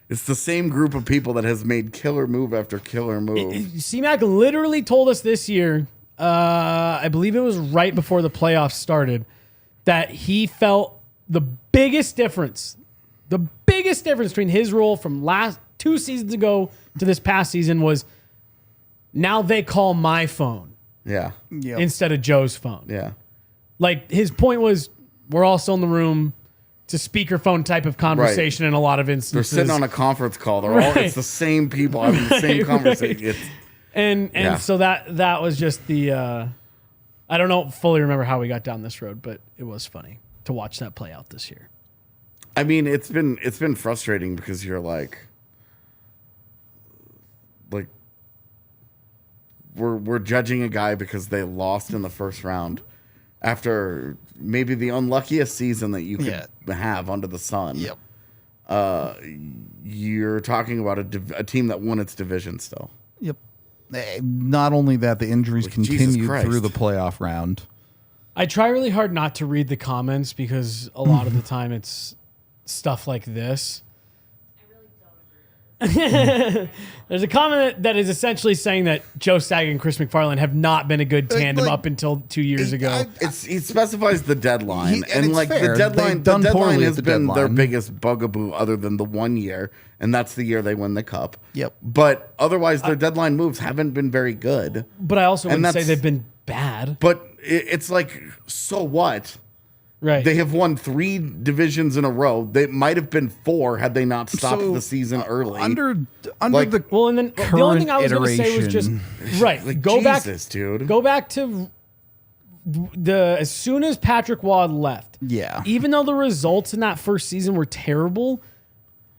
it's the same group of people that has made killer move after killer move. CMac literally told us this year, I believe it was right before the playoffs started, that he felt the biggest difference between his role from last 2 seasons ago to this past season was now they call my phone instead of Joe's phone. Yeah. Like, his point was, we're all still in the room. It's a speakerphone type of conversation in a lot of instances. They're sitting on a conference call. They're all, it's the same people having the same conversation. And so that was just the, I don't fully remember how we got down this road, but it was funny to watch that play out this year. I mean, it's been frustrating because you're like we're judging a guy because they lost in the first round after maybe the unluckiest season that you could have under the sun. Yep. You're talking about a team that won its division still. Yep. Not only that, the injuries continued through the playoff round. I try really hard not to read the comments because a lot of the time it's stuff like this. There's a comment that is essentially saying that Joe Sagan and Chris McFarland have not been a good tandem up until 2 years ago. He specifies the deadline, and like fair. the deadline has been their deadline. biggest bugaboo, other than the 1 year, and that's the year they win the cup. Yep. But otherwise, their deadline moves haven't been very good. But I also wouldn't say they've been bad. But it's like, so what? Right. They have won 3 divisions in a row. They might have been 4 had they not stopped the season early. Under Like, the Well, and then the only thing I was going to say was just right. like, Go Jesus, dude. Go back to as soon as Patrick Waugh left. Yeah. Even though the results in that first season were terrible,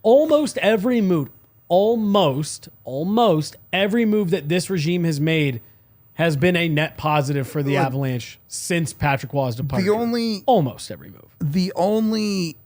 almost every move that this regime has made has been a net positive for the Avalanche since Patrick Waugh's departure. Almost every move. The only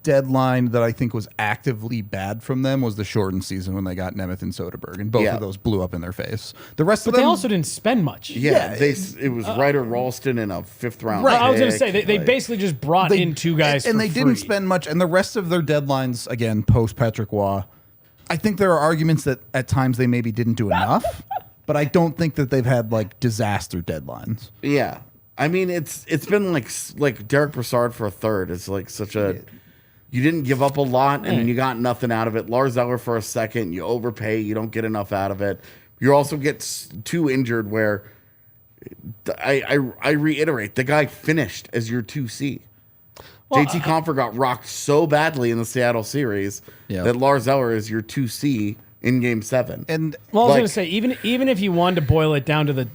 deadline that I think was actively bad from them was the shortened season when they got Nemeth and Soderberg, and both of those blew up in their face. The rest of them, they also didn't spend much. It was Ryder Ralston in a 5th round. Right. I was going to say they basically just brought in 2 guys, and they free. didn't spend much. And the rest of their deadlines, again, post Patrick Waugh, I think there are arguments that at times they maybe didn't do enough. But I don't think that they've had like disaster deadlines. Yeah, I mean it's been like Derek Brassard for a third. It's like such a you didn't give up a lot and you got nothing out of it. Lars Eller for a second, you overpay, you don't get enough out of it. You also get too injured. Where I reiterate, the guy finished as your 2C. JT Compher got rocked so badly in the Seattle series that Lars Eller is your 2C. In Game 7. And I was going to say, even if you wanted to boil it down to the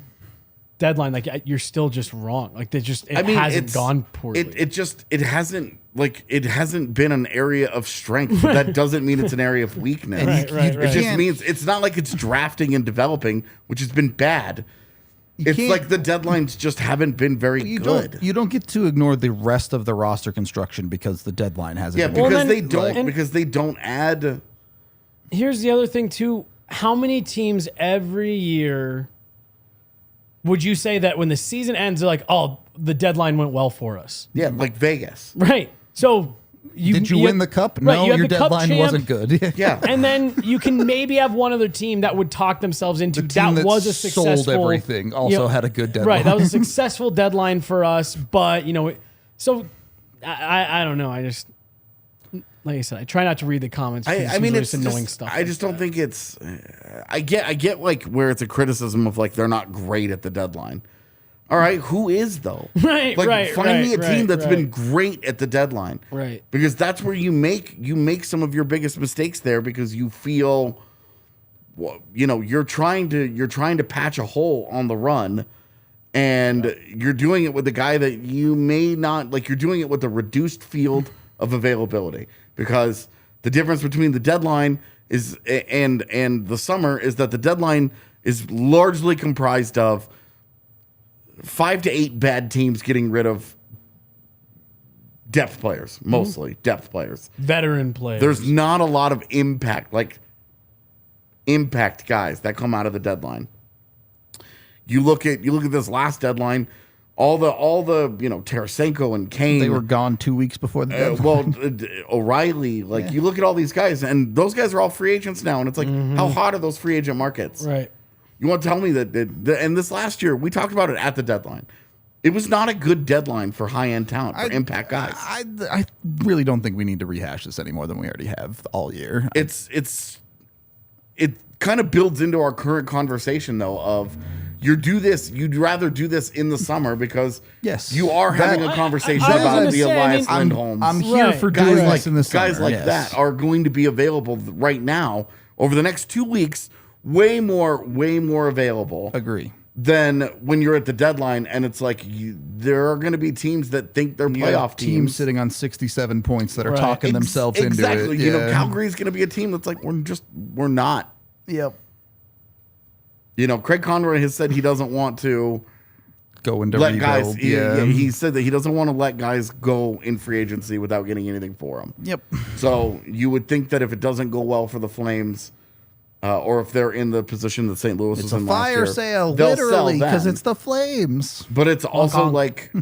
deadline, like you're still just wrong. Like it hasn't gone poorly. It hasn't been an area of strength. That doesn't mean it's an area of weakness. It just means it's not like it's drafting and developing, which has been bad. It's like the deadlines just haven't been very good. You don't get to ignore the rest of the roster construction because the deadline hasn't been because they don't add. Here's the other thing, too. How many teams every year would you say that when the season ends, they're like, oh, the deadline went well for us? Yeah, like Vegas. Right. So did you win the cup? Right, no, your deadline wasn't good. Yeah. And then you can maybe have one other team that would talk themselves into that was a successful. Sold everything. Also had a good deadline. Right. That was a successful deadline for us. But, so I don't know. I just. Like I said, I try not to read the comments. I mean, it's annoying stuff. I just don't think it's. I get like where it's a criticism of like they're not great at the deadline. All right, who is though? Right, like, find me a team that's been great at the deadline. Right, because that's where you make some of your biggest mistakes there because you feel, you're trying to patch a hole on the run. And you're doing it with a guy that you may not like. You're doing it with a reduced field of availability. Because the difference between the deadline is and the summer is that the deadline is largely comprised of 5 to 8 bad teams getting rid of depth players, mostly depth players, veteran players. There's not a lot of impact guys that come out of the deadline. You look at this last deadline. All the Tarasenko and Kane. They were gone 2 weeks before the deadline. O'Reilly. You look at all these guys, and those guys are all free agents now. And it's like, how hot are those free agent markets? Right. You want to tell me that and this last year, we talked about it at the deadline. It was not a good deadline for high-end talent, for impact guys. I really don't think we need to rehash this any more than we already have all year. It kind of builds into our current conversation, though, of you'd rather do this in the summer because you are having a conversation about the Elias Lindholms. I'm here for doing this in the summer. Guys like that are going to be available right now over the next 2 weeks, way more available. Agree. Than when you're at the deadline and it's like there are going to be teams that think they're playoff teams sitting on 67 points that are talking themselves into it. Exactly. Calgary's going to be a team that's like, we're not. Yep. Craig Conroy has said he doesn't want to go into let rebuild. Guys. He said that he doesn't want to let guys go in free agency without getting anything for them. Yep. So you would think that if it doesn't go well for the Flames, or if they're in the position that St. Louis was in last year, it's a fire sale, literally, because it's the Flames. But it's also like,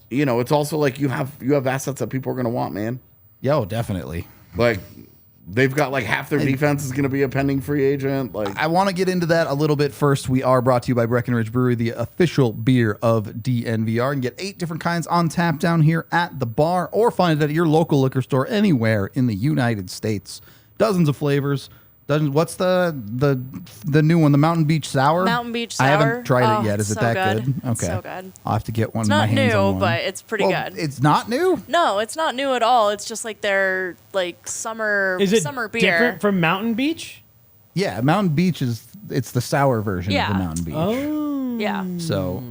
it's also like you have assets that people are going to want, man. Yo, definitely. Like, they've got like half their defense is going to be a pending free agent. Like, I want to get into that a little bit first. We are brought to you by Breckenridge Brewery, the official beer of DNVR. And get 8 different kinds on tap down here at the bar, or find it at your local liquor store anywhere in the United States. Dozens of flavors. What's the new one? The Mountain Beach Sour? Mountain Beach Sour. I haven't tried it yet. Is it so that good? Okay. It's so good. I'll have to get one. It's not my hands on new, one. but it's pretty good. It's not new? No, it's not new at all. It's just like their summer Is it summer beer. different from Mountain Beach? Yeah, Mountain Beach it's the sour version of the Mountain Beach. Oh. Yeah. So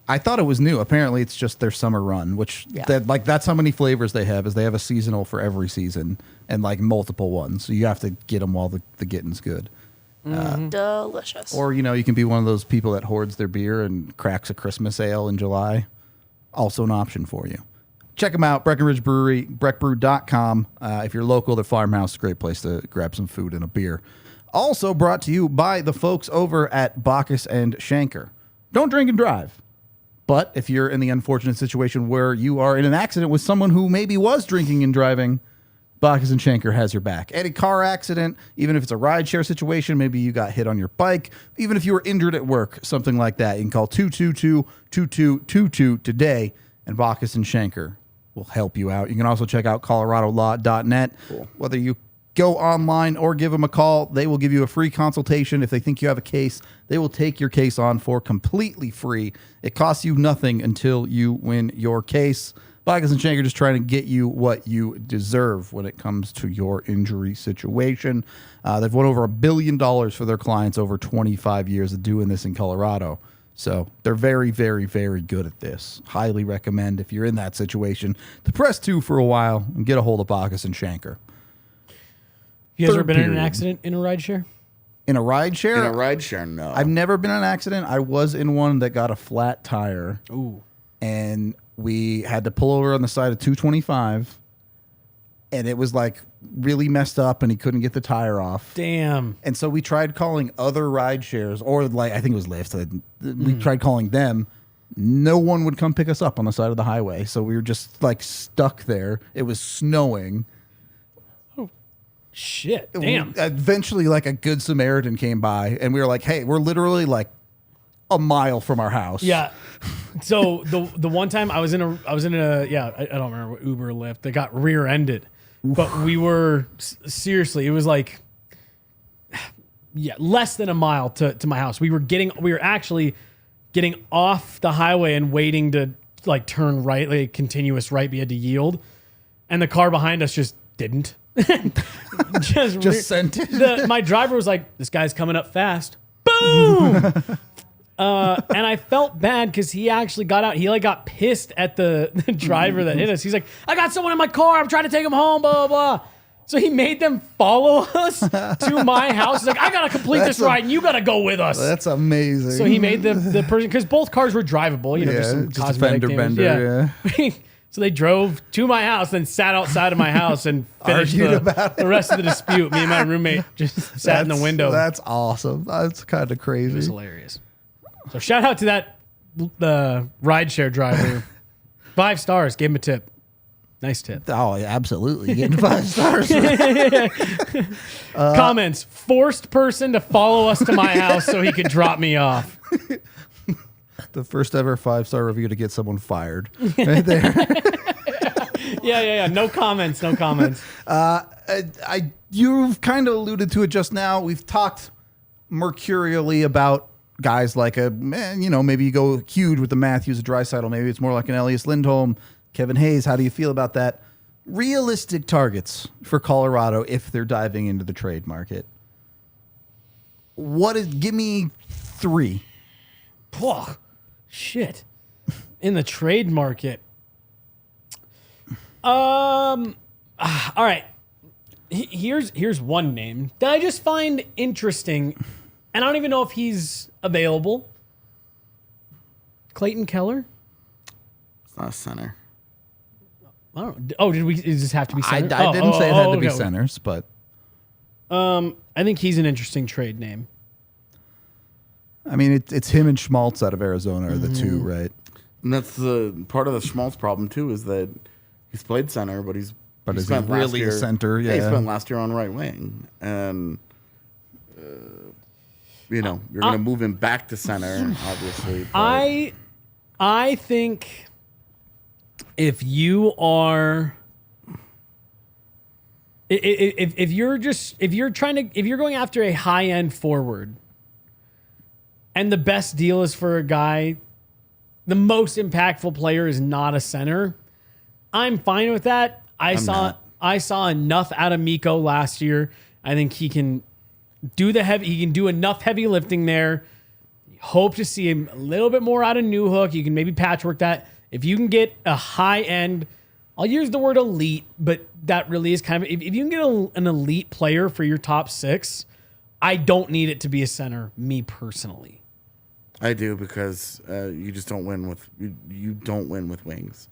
I thought it was new. Apparently, it's just their summer run, which that's how many flavors they have. Is they have a seasonal for every season and like multiple ones. So you have to get them while the getting's good. Delicious. Or you can be one of those people that hoards their beer and cracks a Christmas ale in July. Also an option for you. Check them out, Breckenridge Brewery, breckbrew.com. If you're local, the farmhouse is a great place to grab some food and a beer. Also brought to you by the folks over at Bacchus and Schenker. Don't drink and drive. But if you're in the unfortunate situation where you are in an accident with someone who maybe was drinking and driving, Bacchus and Schenker has your back. Any car accident, even if it's a rideshare situation, maybe you got hit on your bike, even if you were injured at work, something like that, you can call 222-2222 today, and Bacchus and Schenker will help you out. You can also check out coloradolaw.net. Cool. Whether you go online or give them a call, they will give you a free consultation. If they think you have a case, they will take your case on for completely free. It costs you nothing until you win your case. Bacchus and Schenker just trying to get you what you deserve when it comes to your injury situation. They've won over $1 billion for their clients over 25 years of doing this in Colorado. So they're very, very, very good at this. Highly recommend, if you're in that situation, to press 2 for a while and get a hold of Bacchus and Schenker. You guys ever been in an accident in a rideshare? In a rideshare? In a rideshare, no. I've never been in an accident. I was in one that got a flat tire. Ooh. And we had to pull over on the side of 225. And it was like really messed up and he couldn't get the tire off. Damn. And so we tried calling other rideshares, or like I think it was Lyft. We tried calling them. No one would come pick us up on the side of the highway. So we were just like stuck there. It was snowing. Shit, damn. Eventually, like a good Samaritan came by, and we were like, "Hey, we're literally like a mile from our house." Yeah. So the one time I was in a I don't remember what Uber or Lyft. They got rear-ended, but we were seriously. It was like less than a mile to my house. We were actually getting off the highway and waiting to like turn right, like a continuous right. We had to yield, and the car behind us just didn't. just sent it. My driver was like, "This guy's coming up fast." Boom. And I felt bad because he actually got out. He like got pissed at the driver that hit us. He's like, "I got someone in my car. I'm trying to take him home." Blah blah blah. So he made them follow us to my house. He's like, "I gotta complete this ride, and you gotta go with us." That's amazing. So he made the person, because both cars were drivable. Just some just a cosmetic fender damage. bender. Yeah. So they drove to my house, then sat outside of my house and finished the rest of the dispute. Me and my roommate just sat in the window. That's awesome. That's kind of crazy. It was hilarious. So shout out to that rideshare driver. 5 stars. Gave him a tip. Nice tip. Oh, yeah, absolutely. Getting 5 stars. Comments. Forced person to follow us to my house so he could drop me off. The first ever 5-star review to get someone fired. Right there. Yeah. No comments. You've kind of alluded to it just now. We've talked mercurially about guys like maybe you go huge with the Matthews, a Draisaitl. Maybe it's more like an Elias Lindholm, Kevin Hayes. How do you feel about that? Realistic targets for Colorado if they're diving into the trade market. Give me 3. Whoa, shit. In the trade market. All right. Here's one name that I just find interesting, and I don't even know if he's available. Clayton Keller? It's not a center. I don't know. Oh, does this have to be center? I didn't say it had to be centers, but I think he's an interesting trade name. I mean, it's him and Schmaltz out of Arizona are the two, right? And that's the part of the Schmaltz problem too, is that he's played center, but he's spent really a center. Yeah, he spent last year on right wing, and you're going to move him back to center, obviously. But I think if you are, if you're going after a high end forward, and the best deal is for a guy, the most impactful player is not a center, I'm fine with that. I saw enough out of Mikko last year. I think he can do enough heavy lifting there. Hope to see him a little bit more out of Newhook. You can maybe patchwork that. If you can get a high end, I'll use the word elite, but that really is kind of, if you can get an elite player for your top 6, I don't need it to be a center, me personally. I do, because you just don't win with you don't win with wings.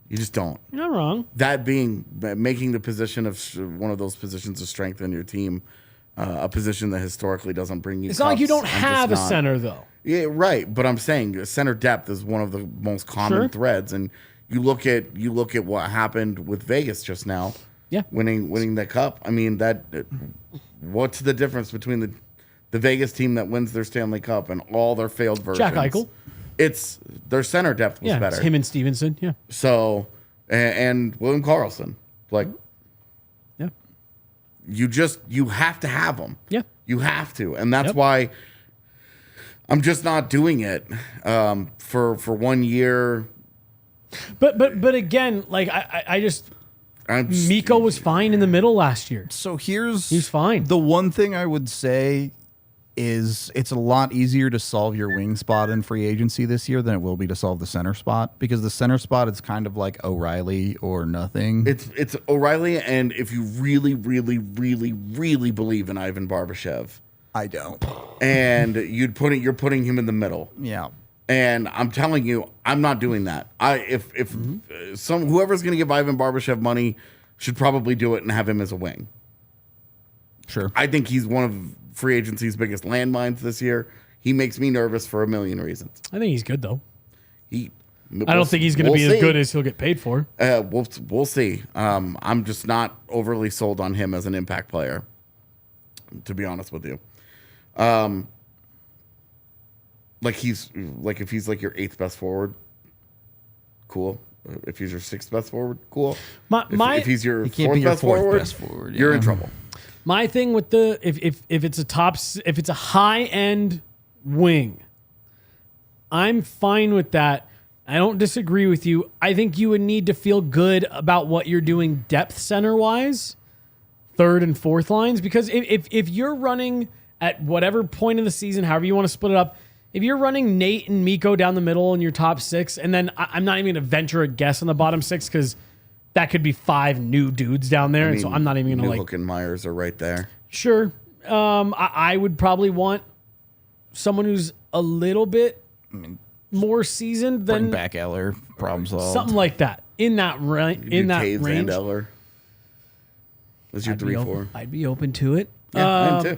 You just don't. You're not wrong. That being making the position of one of those positions of strength in your team a position that historically doesn't bring you. It's not like you don't have a center, though. Yeah, right. But I'm saying center depth is one of the most common threads, and you look at what happened with Vegas just now. Yeah, winning the cup. I mean, what's the difference between the Vegas team that wins their Stanley Cup and all their failed versions? Jack Eichel. It's their center depth was better. It's him and Stevenson. Yeah. So, and William Karlsson, you have to have them. Yeah. You have to, and that's why I'm just not doing it for 1 year. But again, Mikko was fine in the middle last year. So he's fine. The one thing I would say is it's a lot easier to solve your wing spot in free agency this year than it will be to solve the center spot, because the center spot is kind of like O'Reilly or nothing. It's O'Reilly, and if you really, really, really, really believe in Ivan Barbashev, I don't. And you're putting him in the middle. Yeah. And I'm telling you, I'm not doing that. Whoever's going to give Ivan Barbashev money should probably do it and have him as a wing. Sure. I think he's one of free agency's biggest landmines this year. He makes me nervous for a million reasons. I think he's good, though. I don't think he's going to be as good as he'll get paid for. We'll see. I'm just not overly sold on him as an impact player, to be honest with you. If he's like your 8th best forward, cool. If he's your 6th best forward, cool. If he's your 4th best forward, you're in trouble. My thing with if it's a high end wing, I'm fine with that. I don't disagree with you. I think you would need to feel good about what you're doing depth center wise, 3rd and 4th lines, because if you're running at whatever point in the season, however you want to split it up, if you're running Nate and Mikko down the middle in your top 6, and then I'm not even going to venture a guess on the bottom 6 because that could be 5 new dudes down there, and so I'm not even going to Newhook and Myers are right there. Sure. I would probably want someone who's a little bit more seasoned than bring back Eller, problem solved. Something like that. in that range. And Eller. That's your 3-4. I'd be open to it. Yeah, mine too.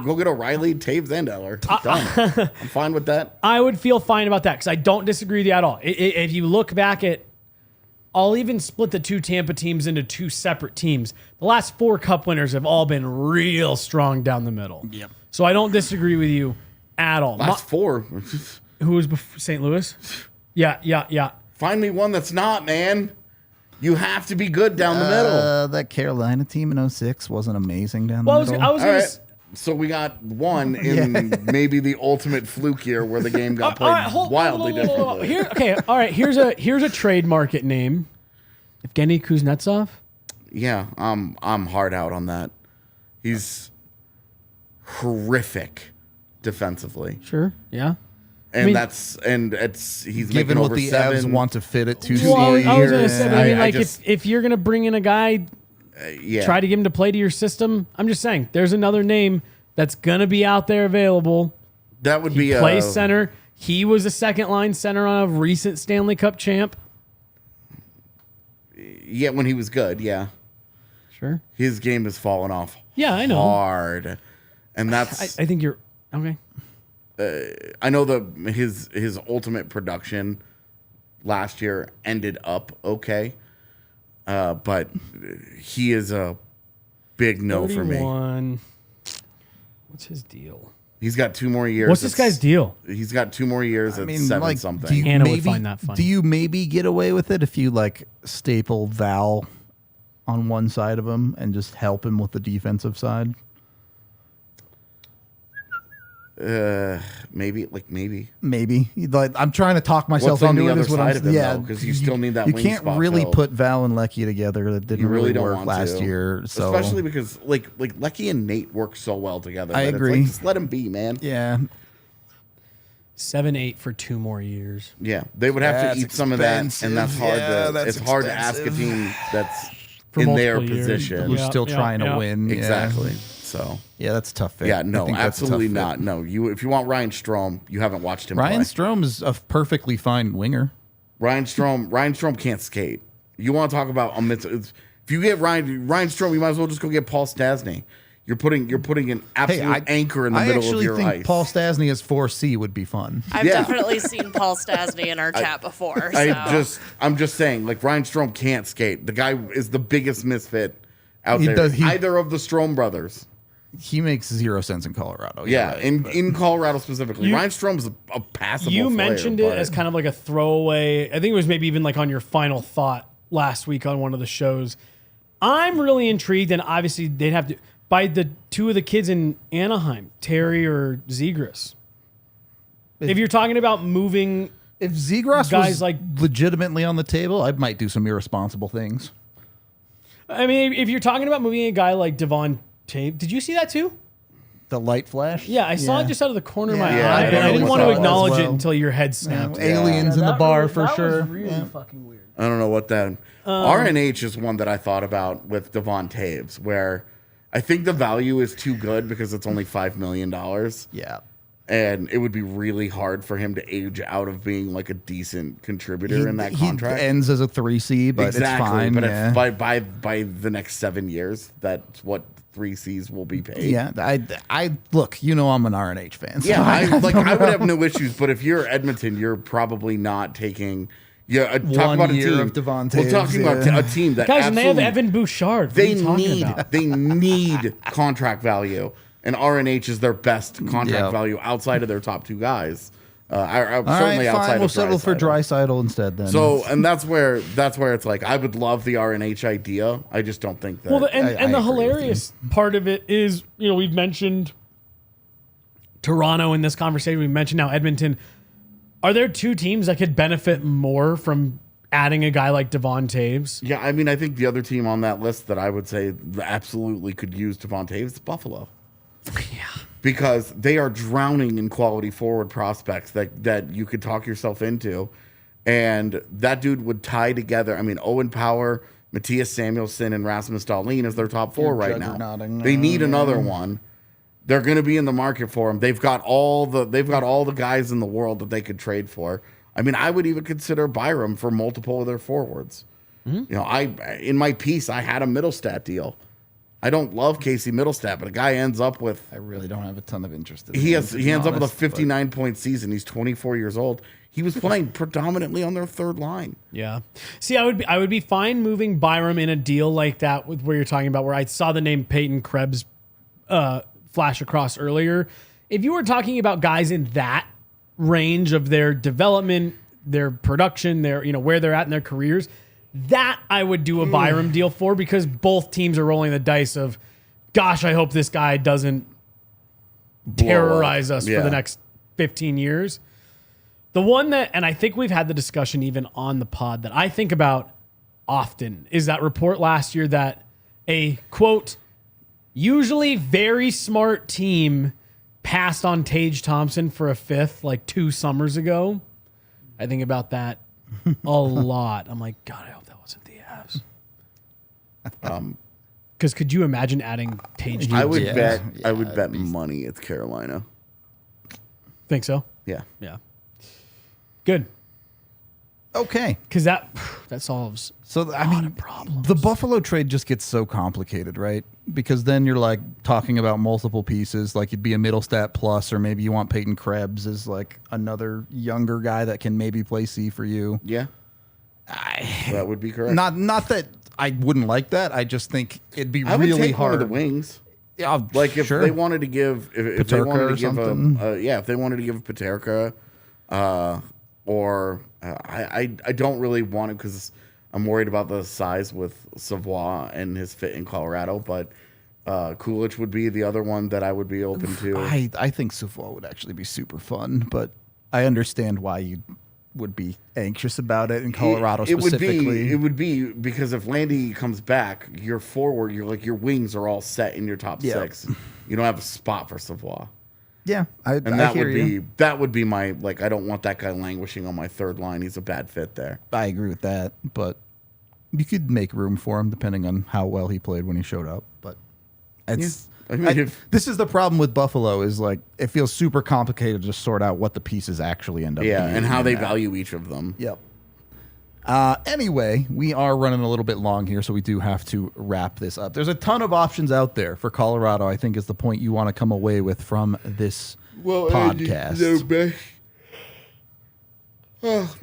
Go get O'Reilly, Taves, and Eller. Done. I'm fine with that. I would feel fine about that because I don't disagree with you at all. If you look back at, I'll even split the 2 Tampa teams into 2 separate teams. The last 4 Cup winners have all been real strong down the middle. Yep. So I don't disagree with you at all. Last 4. Who was St. Louis? Yeah. Find me one that's not, man. You have to be good down the middle. That Carolina team in 06 wasn't amazing down the middle. I was going to. So we got one in maybe the ultimate fluke year where the game got played wildly differently. Here's a trade market name. Evgeny Kuznetsov. Yeah, I'm hard out on that. He's horrific defensively. Sure. Yeah. And he's given making what over the 7. Avs want to fit it 2 Well, more years. I was going to say, if you're going to bring in a guy, try to get him to play to your system. I'm just saying, there's another name that's going to be out there available. That would be plays center. He was a second line center on a recent Stanley Cup champ. Yeah, when he was good, yeah. Sure. His game has fallen off. Yeah, I know. Hard. And that's I think you're okay. I know his ultimate production last year ended up okay. But he is a big no for me. What's his deal? He's got 2 more years. What's this guy's deal? He's got 2 more years at 7 something. Anna would find that funny. Do you maybe get away with it if you staple Val on one side of him and just help him with the defensive side? Maybe. I'm trying to talk myself What's on into the it. other Is what side I'm of him, yeah, because you still need that. You wing can't spot really filled. put Val and Lecky together. That didn't You really don't work want last to. year. So especially because like Lecky and Nate work so well together. I that agree. It's like, just let him be, man. Yeah. 7-8 for 2 more years. Yeah, they would have That's to eat some of that, and that's hard. That's it's hard to ask a expensive. team that's For in their multiple years. position. Who's still trying to win. Yeah. Exactly. So Yeah, that's a tough fit. yeah, I no, think that's a tough absolutely fit. not. No, if you want Ryan Strome, you haven't watched him. Ryan play. Strome is a perfectly fine winger. Ryan Strome can't skate. You want to talk about if you get Ryan Strome, you might as well just go get Paul Stastny. You're putting an absolute anchor in the middle of your I actually think ice. Paul Stastny as 4C would be fun. I've definitely seen Paul Stastny in our chat before. So. I'm just saying, Ryan Strome can't skate. The guy is the biggest misfit out He there. does- he- Either of the Strome brothers. He makes 0 sense in Colorado. Yeah, right, in Colorado specifically. Ryan Strome's a passable You player, mentioned it as kind of like a throwaway. I think it was maybe even on your final thought last week on one of the shows. I'm really intrigued, and obviously they'd have to by the 2 of the kids in Anaheim, Terry or Zegras. If you're talking about moving, if Zegras guys was legitimately on the table, I might do some irresponsible things. I mean, if you're talking about moving a guy like Devon Toews, did you see that too? The light flash? Yeah, I saw it just out of the corner of my Yeah, eye. I and I barely didn't want saw to it as acknowledge it well. until your head snapped. Aliens in the bar for sure. That was really fucking weird. I don't know what that. RNH is one that I thought about with Devon Toews, where I think the value is too good because it's only $5 million. Yeah. And it would be really hard for him to age out of being a decent contributor in that contract. He ends as a 3C, but exactly, it's fine. but yeah. by the next 7 years, that's what 3Cs will be paid. Yeah, I look. I'm an RNH fan. So Yeah, I would have no issues. But if you're Edmonton, you're probably not taking. Yeah, talk 1 about a year team. of Devon We're talking Toews, about a team that Guys, and they have absolutely- Evan Bouchard. What are you talking about? They need contract value, and RNH is their best contract value outside of their top 2 guys. Certainly outside fine. We'll of settle for Draisaitl. Draisaitl instead then. So, and that's where it's I would love the RNH idea. I just don't think that. Well, I the agree with hilarious part of it is, we've mentioned Toronto in this conversation. We've mentioned now Edmonton. Are there 2 teams that could benefit more from adding a guy like Devon Toews? Yeah, I mean, I think the other team on that list that I would say absolutely could use Devon Toews is Buffalo. Yeah. Because they are drowning in quality forward prospects that you could talk yourself into. And that dude would tie together. I mean, Owen Power, Matthias Samuelsson, and Rasmus Dahlin is their top 4 right now. They need another one. They're going to be in the market for him. They've got all the guys in the world that they could trade for. I mean, I would even consider Byram for multiple of their forwards. You know, in my piece, I had a Middlestat deal. I don't love Casey Middlestat, but a guy ends up with... I really don't have a ton of interest in He ends up with a 59-point season. He's 24 years old. He was playing predominantly on their third line. Yeah. See, I would be fine moving Byram in a deal like that with where you're talking about, where I saw the name Peyton Krebs flash across earlier. If you were talking about guys in that range of their development, their production, their where they're at in their careers, that I would do a Byram deal for, because both teams are rolling the dice of, gosh, I hope this guy doesn't terrorize us for the next 15 years. The one that, and I think we've had the discussion even on the pod, that I think about often is that report last year that a, quote, usually very smart team passed on Tage Thompson for a fifth like 2 summers ago. I think about that a lot. I'm like, God, I hope that wasn't the Avs. Because could you imagine adding Tage? I would bet money it's Carolina. Think so? Yeah. Yeah. Good. Okay. Because that solves a lot of problems. The Buffalo trade just gets so complicated, right? Because then you're like talking about multiple pieces, like it'd be a Middlestat plus, or maybe you want Peyton Krebs as like another younger guy that can maybe play C for you. Yeah. That would be correct. Not that I wouldn't like that. I just think it'd be I would really take hard. one of the wings. Yeah, like if they wanted to give, if they wanted to give if they wanted to give Peterka, or I don't really want to, because I'm worried about the size with Savoie and his fit in Colorado, but Kulich would be the other one that I would be open to. I think Savoie would actually be super fun, but I understand why you would be anxious about it in Colorado specifically. It would be because if Landy comes back, your forward, your wings are all set in your top 6. You don't have a spot for Savoie. Yeah, that would be my, like, I don't want that guy languishing on my third line. He's a bad fit there. I agree with that, but you could make room for him depending on how well he played when he showed up. But it's this is the problem with Buffalo, is like it feels super complicated to sort out what the pieces actually end up being. And how they value each of them. Yep. Anyway, we are running a little bit long here, so we do have to wrap this up. There's a ton of options out there for Colorado, I think, is the point you want to come away with from this podcast.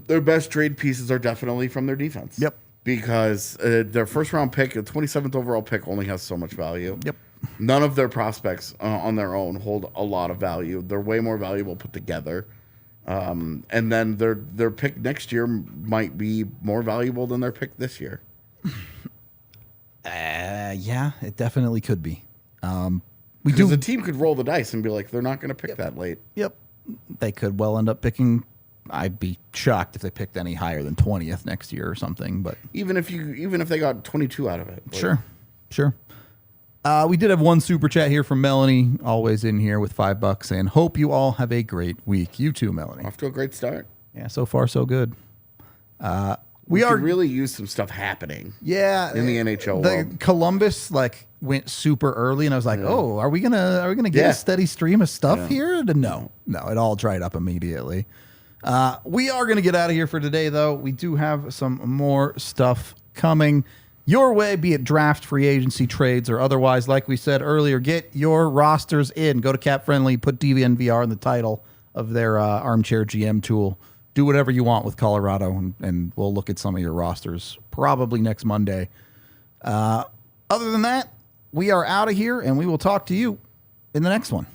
Their best trade pieces are definitely from their defense. Yep. Because their first-round pick, a 27th overall pick, only has so much value. Yep. None of their prospects on their own hold a lot of value. They're way more valuable put together. And then their pick next year might be more valuable than their pick this year. Yeah, it definitely could be. Because the team could roll the dice and be like, they're not going to pick that late. Yep. They could well end up picking. I'd be shocked if they picked any higher than 20th next year or something. But even if they got 22 out of it. Sure. We did have one super chat here from Melanie, always in here with $5, saying, hope you all have a great week. You too, Melanie. Off to a great start. Yeah, so far so good. We could really use some stuff happening. Yeah, in the NHL world. Columbus went super early, and I was like, oh, are we gonna get a steady stream of stuff here? No, it all dried up immediately. We are gonna get out of here for today, though. We do have some more stuff coming your way, be it draft, free agency, trades, or otherwise. Like we said earlier, get your rosters in. Go to Cap Friendly, put DNVR in the title of their Armchair GM tool. Do whatever you want with Colorado, and we'll look at some of your rosters probably next Monday. Other than that, we are out of here, and we will talk to you in the next one.